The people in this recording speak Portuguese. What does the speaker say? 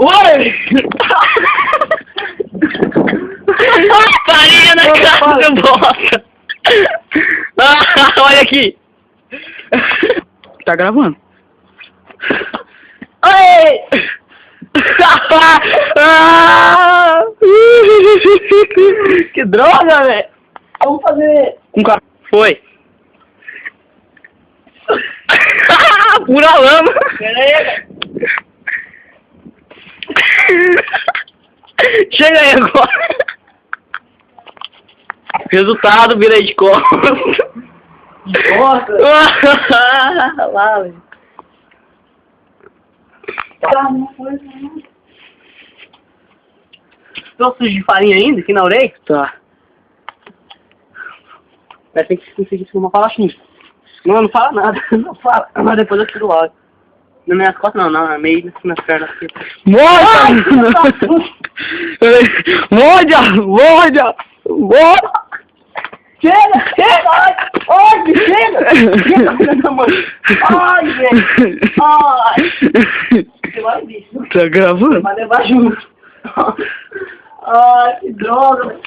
Oi! Farinha na cara do bosta! Olha aqui! Tá gravando? Oi! Que droga, velho! Vamos fazer... Com cara. Foi! Pura lama! Peraí. Chega aí agora! Resultado, virei de costas. Nossa! Lá, velho. Tá, não foi, não. Troços de farinha ainda, aqui na orelha? Tá. Mas tem que conseguir filmar falar assim. Não, não fala nada. Não fala. Mas depois eu tiro o áudio. Nas minhas costas não, não. Meio nas pernas aqui. Morde! Morde! Chega! Chega! Ai, chega! Chega, filha da mãe! Ai, velho! Ai! Você vai, bicho. Tá gravando? Vai levar junto. Ai, que droga!